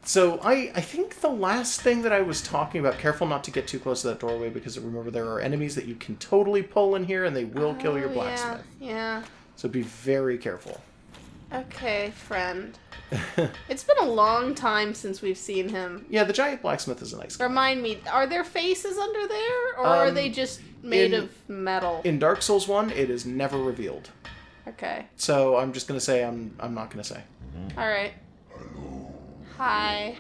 So I think the last thing that I was talking about, careful not to get too close to that doorway, because remember there are enemies that you can totally pull in here and they will kill your blacksmith. Yeah. So be very careful. Okay, friend. It's been a long time since we've seen him. Yeah, the giant blacksmith is a nice guy. Remind me, are there faces under there? Or are they just made of metal? In Dark Souls 1, it is never revealed. Okay. So I'm just going to say I'm not going to say. Alright. Hi.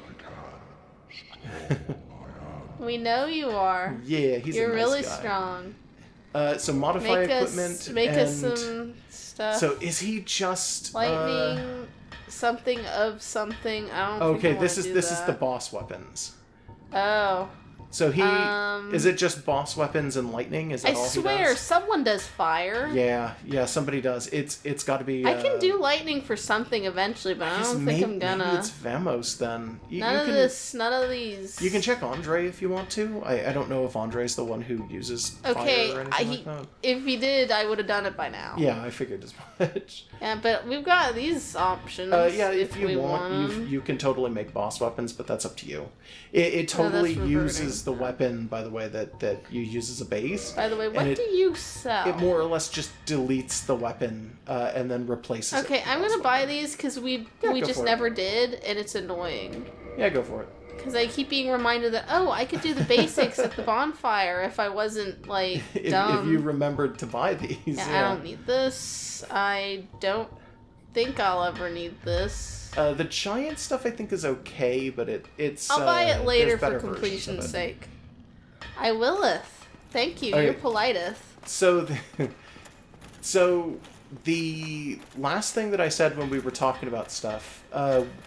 We know you are. Yeah, he's You're a nice really guy. strong. So modify equipment. Make us some stuff. So is he just lightning? Something of something. I don't. Okay, think I this do is that. the boss weapons. Oh. So he is it just boss weapons and lightning? Is that all he does? I swear, someone does fire. Yeah, somebody does. It's got to be. I can do lightning for something eventually, but I don't think I'm gonna. Maybe it's Vamos then. None of these. You can check Andre if you want to. I don't know if Andre's the one who uses fire or anything like that. If he did, I would have done it by now. Yeah, I figured as much. Yeah, but we've got these options. Yeah, if you want, you can totally make boss weapons, but that's up to you. It totally uses the weapon, by the way, that you use as a base. By the way, what do you sell? It more or less just deletes the weapon and then replaces it. Okay, I'm gonna buy these because we just never did, and it's annoying. Yeah, go for it. Because I keep being reminded that, I could do the basics at the bonfire if I wasn't, like, dumb. If you remembered to buy these. Yeah, I don't need this. I don't think I'll ever need this. The giant stuff I think is okay, but it's... I'll buy it later for completion's sake. I willeth. Thank you. Okay. You're politeth. So the last thing that I said when we were talking about stuff,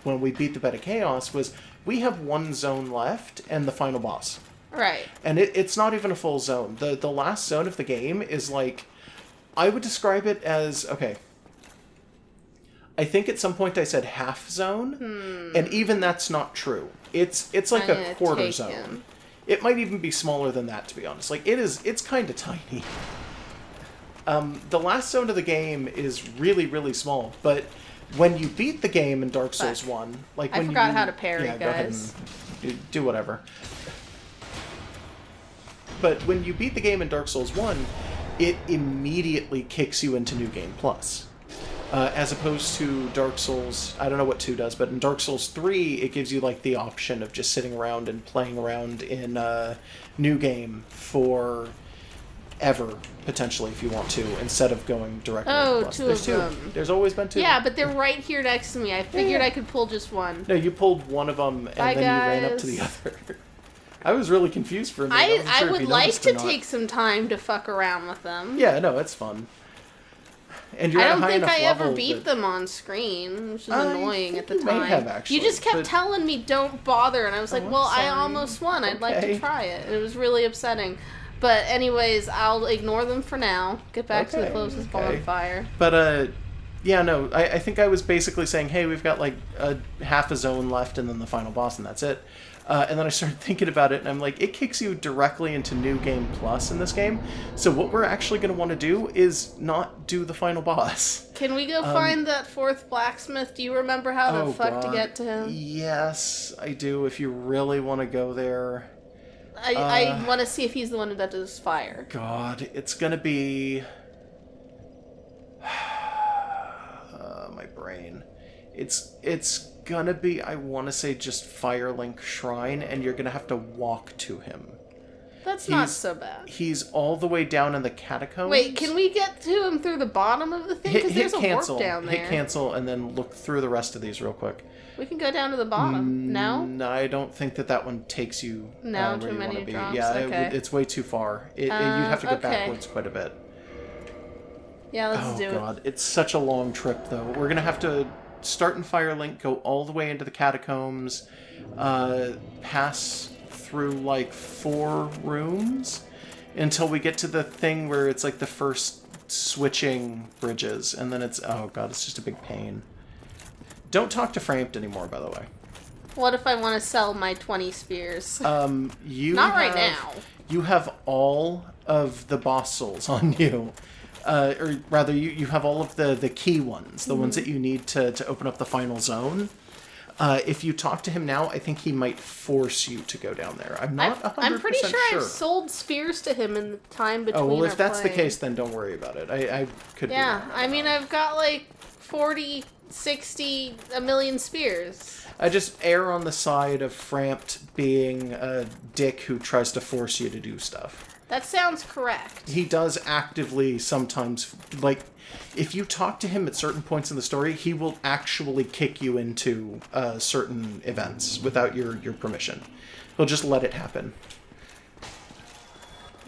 when we beat the Bed of Chaos, was we have one zone left and the final boss. Right. And it's not even a full zone. The last zone of the game is like... I would describe it as... Okay. I think at some point I said half zone, and even that's not true. It's like a quarter zone. It might even be smaller than that, to be honest. Like, it's kind of tiny. The last zone of the game is really, really small, but when you beat the game in Dark Souls 1... like when I forgot how to parry, guys. Go ahead and do whatever. But when you beat the game in Dark Souls 1, it immediately kicks you into New Game Plus. As opposed to Dark Souls, I don't know what 2 does, but in Dark Souls 3, it gives you like the option of just sitting around and playing around in New Game for ever, potentially, if you want to, instead of going directly to Plus. There's 2. There's always been 2. Yeah, but they're right here next to me. I figured I could pull just one. No, you pulled one of them, and then you ran up to the other. I was really confused for a minute. I would like to take some time to fuck around with them. Yeah, no, it's fun. And you're I don't think I ever beat them on screen, which is annoying at the time. May have, actually, you just kept telling me don't bother, and I was like, well, I almost won. I'd like to try it. It was really upsetting. But anyways, I'll ignore them for now. Get back to the closest bonfire. But, yeah, no, I think I was basically saying, hey, we've got like half a zone left and then the final boss, and that's it. And then I started thinking about it, and I'm like, it kicks you directly into New Game Plus in this game. So what we're actually going to want to do is not do the final boss. Can we go find that 4th blacksmith? Do you remember how the fuck to get to him? Yes, I do, if you really want to go there. I want to see if he's the one that does fire. God, it's going to be... my brain. It's gonna be, I want to say, just Firelink Shrine, and you're gonna have to walk to him. That's not so bad. He's all the way down in the catacombs. Wait, can we get to him through the bottom of the thing? Because there's a warp down there. Hit cancel, and then look through the rest of these real quick. We can go down to the bottom. No? No, I don't think that one takes you where too you many want to be. drops? Yeah, okay. It's way too far. You'd have to go backwards quite a bit. Yeah, let's do it. Oh, God. It's such a long trip, though. We're going to have to start in Firelink, go all the way into the catacombs, pass through, like, 4 rooms until we get to the thing where it's, like, the first switching bridges, and then it's... Oh, God, it's just a big pain. Don't talk to Framped anymore, by the way. What if I want to sell my 20 spears? Not right now. You have all of the boss souls on you. Or rather, you have all of the key ones, the ones that you need to open up the final zone. If you talk to him now, I think he might force you to go down there. I'm not 100% I'm pretty sure I've sold spears to him in the time between. Oh, well, if that's the case, then don't worry about it. I could be wrong. I mean, I've got like 40, 60, a million spears. I just err on the side of Frampt being a dick who tries to force you to do stuff. That sounds correct. He does actively sometimes, like, if you talk to him at certain points in the story, he will actually kick you into certain events without your permission. He'll just let it happen.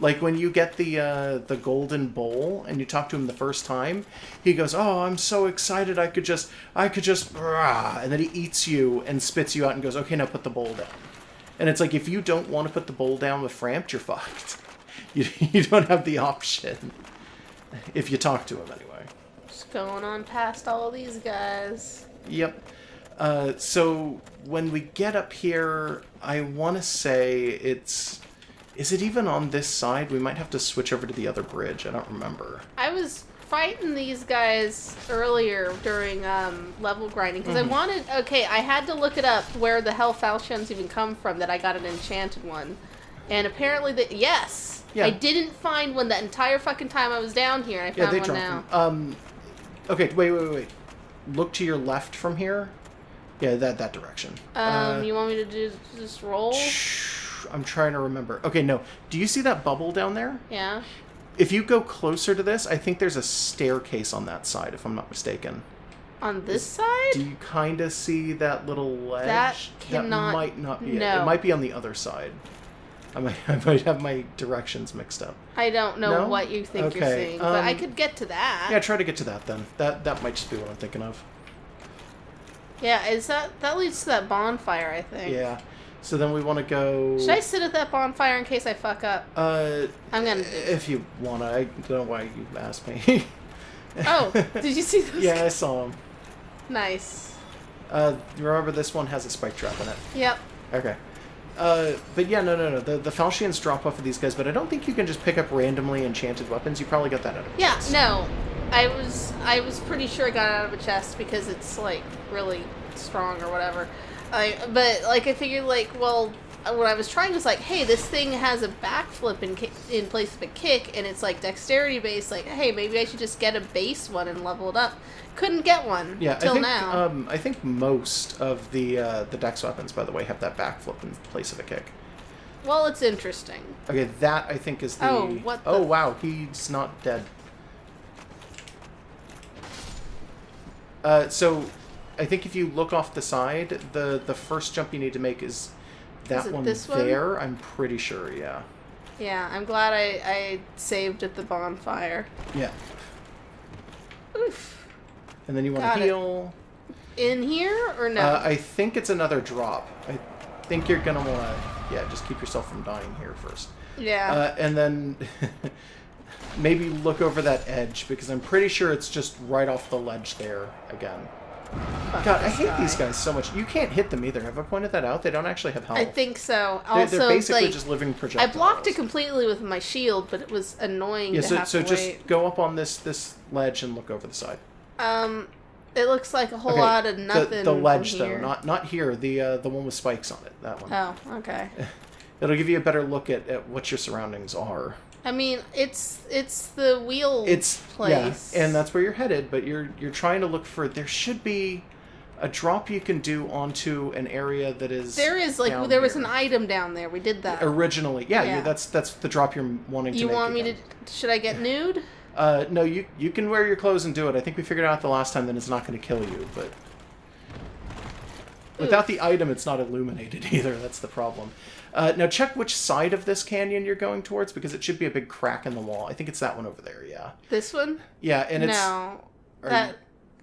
Like when you get the golden bowl and you talk to him the first time, he goes, "Oh, I'm so excited! I could just, rah," and then he eats you and spits you out and goes, "Okay, now put the bowl down." And it's like, if you don't want to put the bowl down with Frampt, you're fucked. You don't have the option. If you talk to him, anyway. Just going on past all of these guys. Yep. So when we get up here, I want to say it's... Is it even on this side? We might have to switch over to the other bridge. I don't remember. I was fighting these guys earlier during level grinding because I wanted... Okay, I had to look it up where the hell falchions even come from that I got an enchanted one. And apparently, yes! Yeah. I didn't find one that entire fucking time I was down here. I found one now. Them. Okay, wait. Look to your left from here. Yeah, that direction. You want me to just roll? I'm trying to remember. Okay, no. Do you see that bubble down there? Yeah. If you go closer to this, I think there's a staircase on that side, if I'm not mistaken. On this side? Do you kind of see that little ledge? That might not be no. it. It might be on the other side. I might have my directions mixed up. I don't know what you think you're seeing, but I could get to that. Yeah, try to get to that then. That might just be what I'm thinking of. Yeah, that leads to that bonfire, I think. Yeah. So then we want to go... Should I sit at that bonfire in case I fuck up? I'm gonna do it. If you wanna. I don't know why you asked me. Oh, did you see those? Yeah, I saw them. Nice. Remember this one has a spike trap in it? Yep. Okay. But yeah, no. The falchions drop off of these guys, but I don't think you can just pick up randomly enchanted weapons. You probably got that out of a chest. No. I was pretty sure I got it out of a chest because it's, like, really strong or whatever. But I figured, what I was trying was, hey, this thing has a backflip in place of a kick, and it's, dexterity based. Hey, maybe I should just get a base one and level it up. Couldn't get one till now. I think most of the dex weapons, by the way, have that backflip in place of a kick. Well, it's interesting. Okay, that I think is the... Oh, what the... Oh, wow, he's not dead. So, I think if you look off the side, the first jump you need to make is that one there. One? I'm pretty sure, yeah. Yeah, I'm glad I saved at the bonfire. Yeah. Oof. And then you want to heal. In here or no? I think it's another drop. I think you're going to want to, just keep yourself from dying here first. Yeah. And then maybe look over that edge, because I'm pretty sure it's just right off the ledge there again. God, I hate these guys so much. You can't hit them either. Have I pointed that out? They don't actually have health. I think so. Also, they're basically just living projectiles. I blocked it completely with my shield, but it was annoying to have to wait. Just go up on this ledge and look over the side. It looks like a whole lot of nothing. The ledge, from here. though, not here. The one with spikes on it. That one. Oh, okay. It'll give you a better look at what your surroundings are. I mean, it's the wheel place. Yeah, and that's where you're headed. But you're trying to look for. There should be a drop you can do onto an area that is. There is there was an item down there. We did that originally. Yeah. that's the drop you're wanting to make. You want me to? Should I get nude? No, you can wear your clothes and do it. I think we figured out the last time that it's not going to kill you, but without the item, it's not illuminated either. That's the problem. Now check which side of this canyon you're going towards, because it should be a big crack in the wall. I think it's that one over there, yeah. This one? Yeah, and it's... No.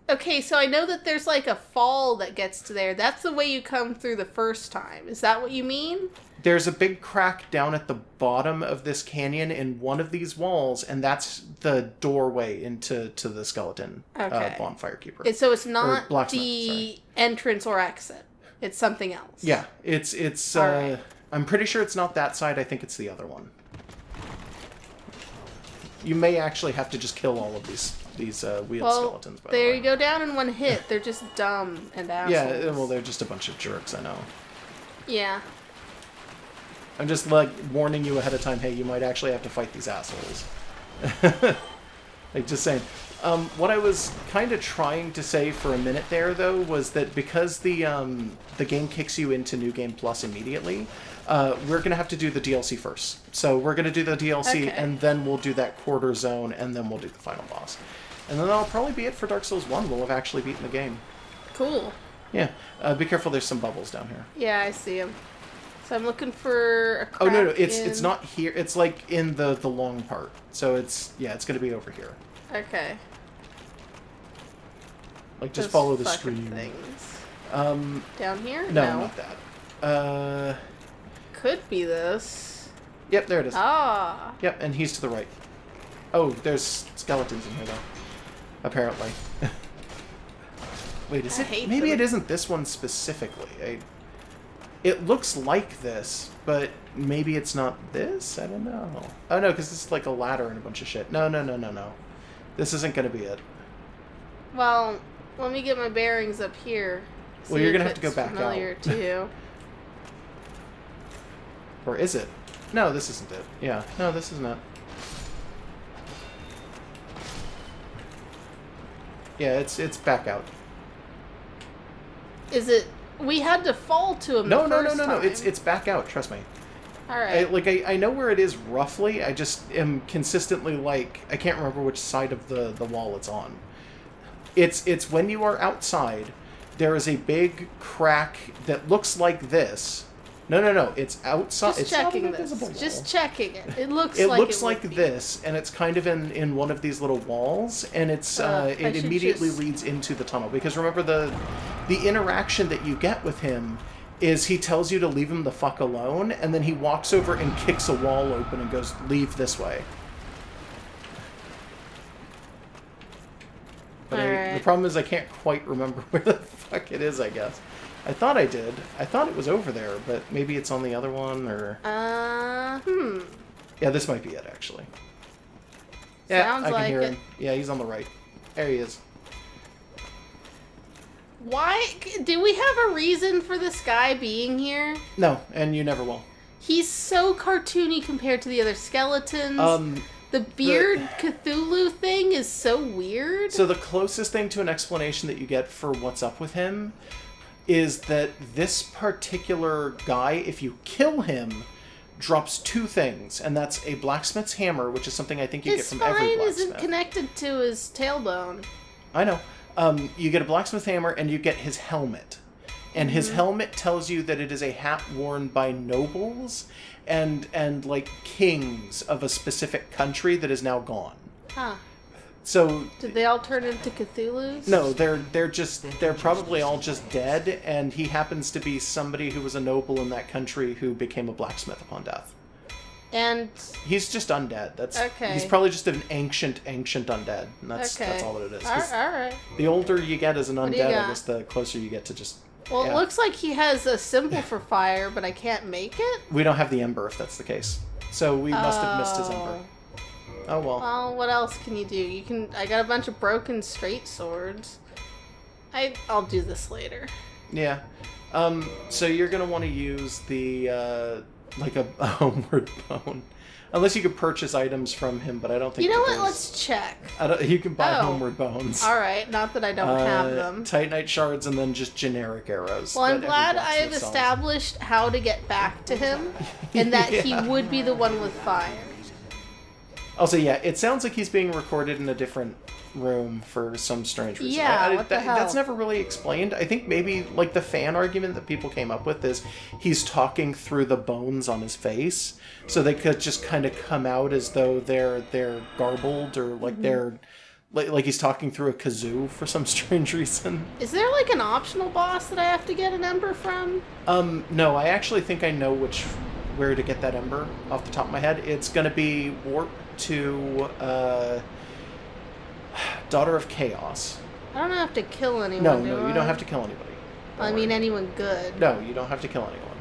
Okay, so I know that there's a fall that gets to there. That's the way you come through the first time. Is that what you mean? There's a big crack down at the bottom of this canyon in one of these walls, and that's the doorway into the skeleton bonfire keeper. So it's not the entrance or exit. It's something else. Yeah, it's right. I'm pretty sure it's not that side. I think it's the other one. You may actually have to just kill all of these these wheeled Well, skeletons, by the there way. you go down in one hit. They're just dumb and assholes. Yeah, well, they're just a bunch of jerks, I know. Yeah. I'm just, like, warning you ahead of time, hey, you might actually have to fight these assholes. Like, just saying. What I was kind of trying to say for a minute there, though, was that because the game kicks you into New Game Plus immediately, we're going to have to do the DLC first. So we're going to do the DLC, and then we'll do that quarter zone, and then we'll do the final boss. And then that'll probably be it for Dark Souls 1. We'll have actually beaten the game. Cool. Yeah. Be careful, there's some bubbles down here. Yeah, I see them. So I'm looking for a crack. Oh, no, it's not here. It's, like, in the long part. So it's going to be over here. Okay. Like, just follow the stream. Things. Down here? No, not that. Could be this. Yep, there it is. Ah. Yep, and he's to the right. Oh, there's skeletons in here, though. Apparently. Wait, is it? Maybe it isn't this one specifically. It looks like this, but maybe it's not this? I don't know. Oh, no, because this is like a ladder and a bunch of shit. No. This isn't going to be it. Well, let me get my bearings up here. Well, you're going to have to go back familiar out. To you. Or is it? No, this isn't it. Yeah. No, this is not. Yeah, it's back out. Is it? We had to fall to him. No. Time. It's back out. Trust me. All right. I know where it is roughly. I just am consistently like I can't remember which side of the wall it's on. It's when you are outside. There is a big crack that looks like this. No. It's outside. Just checking this. Just checking it. It looks like this, and it's kind of in one of these little walls, and it's it immediately leads into the tunnel. Because remember the interaction that you get with him is he tells you to leave him the fuck alone, and then he walks over and kicks a wall open and goes, "Leave this way." But the problem is I can't quite remember where the fuck it is, I guess. I thought I did. I thought it was over there, but maybe it's on the other one, or... Yeah, this might be it, actually. Yeah, Sounds I can like hear it. him. Yeah, he's on the right. There he is. Why? Do we have a reason for this guy being here? No, and you never will. He's so cartoony compared to the other skeletons. The beard Cthulhu thing is so weird. So the closest thing to an explanation that you get for what's up with him is that this particular guy, if you kill him, drops two things, and that's a blacksmith's hammer, which is something I think you get from every blacksmith. His spine isn't connected to his tailbone. I know. You get a blacksmith hammer, and you get his helmet. And his helmet tells you that it is a hat worn by nobles and like kings of a specific country that is now gone. Huh. So did they all turn into Cthulhus? No, they're probably all just dead, and he happens to be somebody who was a noble in that country who became a blacksmith upon death. And he's just undead. That's okay. He's probably just an ancient undead. And that's all that it is. All right. The older you get as an undead, I guess the closer you get to just. Well, it looks like he has a symbol for fire, but I can't make it. We don't have the ember, if that's the case. So we must have missed his ember. Oh well. Well, what else can you do? I got a bunch of broken straight swords. I'll do this later. Yeah. So you're gonna want to use the like a homeward bone. Unless you could purchase items from him, but I don't think... You know what? Let's check. You can buy homeward bones. Alright, not that I don't have them. Titanite shards and then just generic arrows. Well, I'm glad I have established how to get back to him, and that he would be the one with fire. Also, yeah, it sounds like he's being recorded in a different room for some strange reason. Yeah, what the hell? That's never really explained. I think maybe, like, the fan argument that people came up with is he's talking through the bones on his face, so they could just kind of come out as though they're garbled, or, like, they're... Like he's talking through a kazoo for some strange reason. Is there, like, an optional boss that I have to get an ember from? No, I actually think I know where to get that ember off the top of my head. It's gonna be warp to Daughter of Chaos. I don't have to kill anyone. No, you don't have to kill anybody. I mean, anyone good. No, you don't have to kill anyone.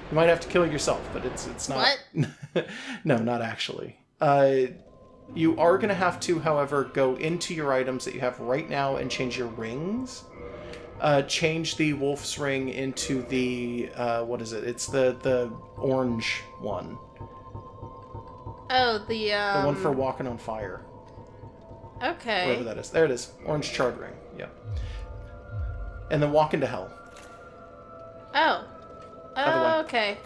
You might have to kill yourself, but it's not. What? No, not actually. You are going to have to, however, go into your items that you have right now and change your rings. Change the wolf's ring into the, what is it? It's the orange one. Oh, the one for walking on fire. Okay. Wherever that is. There it is. Orange charred ring. Yeah. And then walk into hell. Oh. Other way. Okay.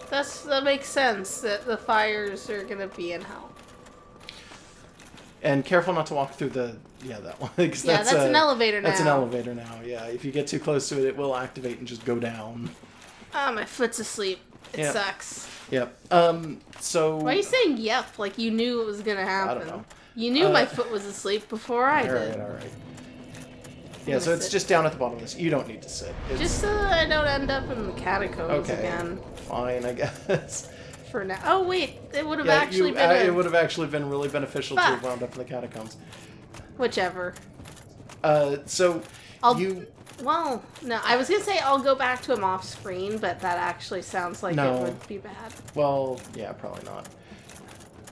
That makes sense, that the fires are gonna be in hell. And careful not to walk through that one. That's an elevator now. That's an elevator now, yeah. If you get too close to it, it will activate and just go down. Oh, my foot's asleep. It sucks. Yep. So... Why are you saying yep? Like you knew it was gonna happen. I don't know. You knew my foot was asleep before I did. Alright. Yeah, so it's just down at the bottom of this. You don't need to sit. Just so that I don't end up in the catacombs again. Fine, I guess. For now. Oh, wait. It would have actually been It would have actually been really beneficial to have wound up in the catacombs. Whichever. So... Well, no. I was going to say I'll go back to him off screen, but that actually sounds like it would be bad. Well, yeah, probably not.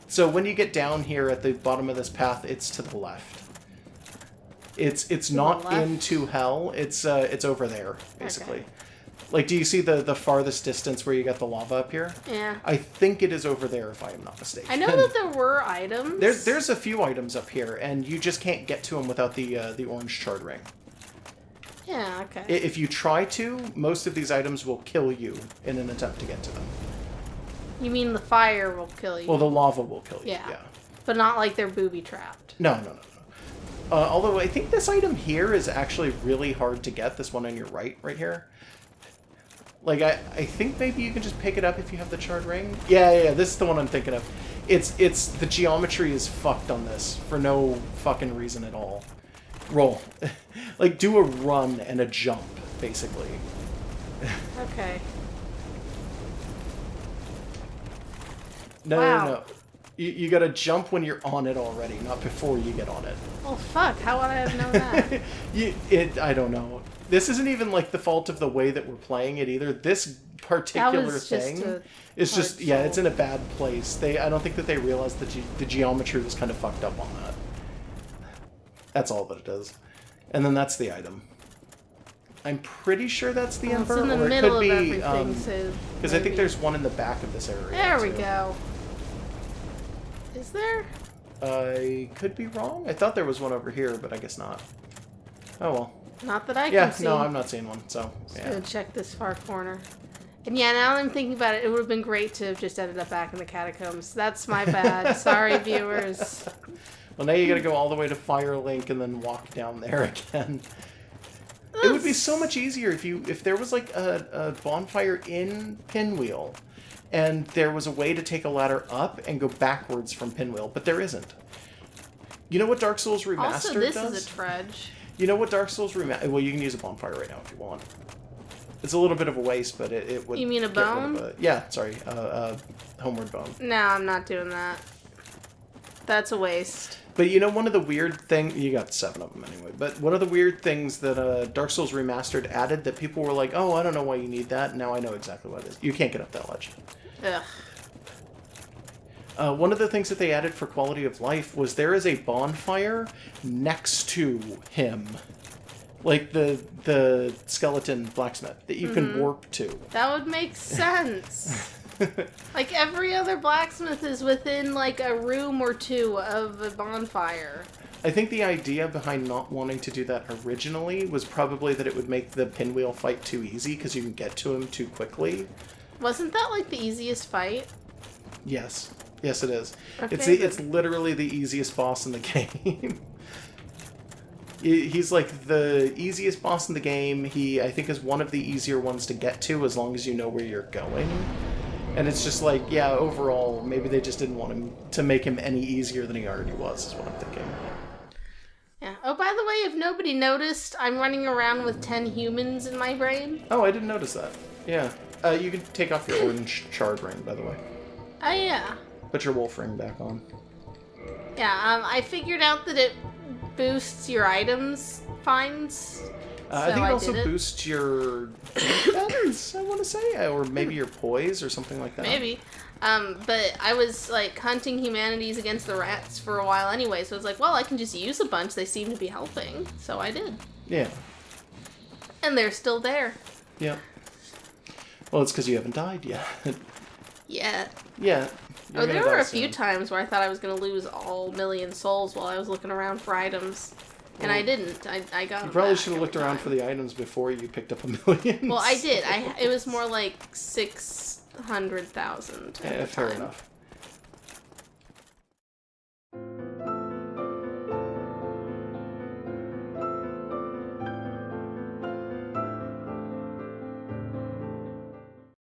So when you get down here at the bottom of this path, it's to the left. It's not into hell. It's over there, basically. Okay. Like, do you see the farthest distance where you got the lava up here? Yeah. I think it is over there, if I am not mistaken. I know that there were items. There's a few items up here, and you just can't get to them without the orange charred ring. Yeah, okay. If you try to, most of these items will kill you in an attempt to get to them. You mean the fire will kill you? Well, the lava will kill you, yeah. But not like they're booby-trapped. No. Although I think this item here is actually really hard to get, this one on your right here. Like, I think maybe you can just pick it up if you have the charred ring. Yeah, this is the one I'm thinking of. It's the geometry is fucked on this for no fucking reason at all. Roll. Like, do a run and a jump, basically. Okay. No. You gotta jump when you're on it already, not before you get on it. Oh, fuck. How would I have known that? I don't know. This isn't even, like, the fault of the way that we're playing it, either. This particular thing is just, it's in a bad place. I don't think that they realized that the geometry was kind of fucked up on that. That's all that it is. And then that's the item. I'm pretty sure that's the Emperor, it's in the or it middle could of be, everything, because I think there's one in the back of this area. There we go. Is there? I could be wrong. I thought there was one over here, but I guess not. Oh well. Not that I can see. Yeah, no, I'm not seeing one, so, Just gonna check this far corner. And yeah, now that I'm thinking about it, it would have been great to have just ended up back in the catacombs. That's my bad. Sorry, viewers. Well, now you gotta go all the way to Firelink and then walk down there again. It would be so much easier if there was like a bonfire in Pinwheel, and there was a way to take a ladder up and go backwards from Pinwheel, but there isn't. You know what Dark Souls Remastered does? Also, this is a trudge. You know what Dark Souls Remastered... Well, you can use a bonfire right now if you want. It's a little bit of a waste, but it would... You mean a bone? Yeah, sorry. Homeward bone. No, I'm not doing that. That's a waste. But you know, one of the weird things... You got 7 of them anyway. But one of the weird things that Dark Souls Remastered added that people were like, oh, I don't know why you need that. Now I know exactly what it is. You can't get up that ledge. Ugh. One of the things that they added for quality of life was there is a bonfire next to him. Like the skeleton blacksmith that you can warp to. That would make sense. Like every other blacksmith is within like a room or two of a bonfire. I think the idea behind not wanting to do that originally was probably that it would make the Pinwheel fight too easy because you can get to him too quickly. Wasn't that like the easiest fight? Yes. Yes, it is. Okay, it's literally the easiest boss in the game. He's like the easiest boss in the game. He, I think, is one of the easier ones to get to as long as you know where you're going. And it's just like, yeah, overall, maybe they just didn't want him to make him any easier than he already was, is what I'm thinking. Yeah. Oh, by the way, if nobody noticed, I'm running around with 10 humans in my brain. Oh, I didn't notice that. Yeah. You can take off your orange charred ring, by the way. Oh, yeah. Put your wolf ring back on. Yeah, I figured out that it boosts your items finds. I think it also did it. boosts your defense, I want to say, or maybe your poise or something like that. Maybe. But I was, like, hunting humanities against the rats for a while anyway, so I was like, well, I can just use a bunch. They seem to be helping. So I did. Yeah. And they're still there. Yeah. Well, it's because you haven't died yet. Yeah. Yeah. Oh, there were a few times where I thought I was going to lose all million souls while I was looking around for items. And I didn't. I got. You probably should have looked around for the items before you picked up a million. Well, I did. It was more like 600,000. Yeah, fair enough.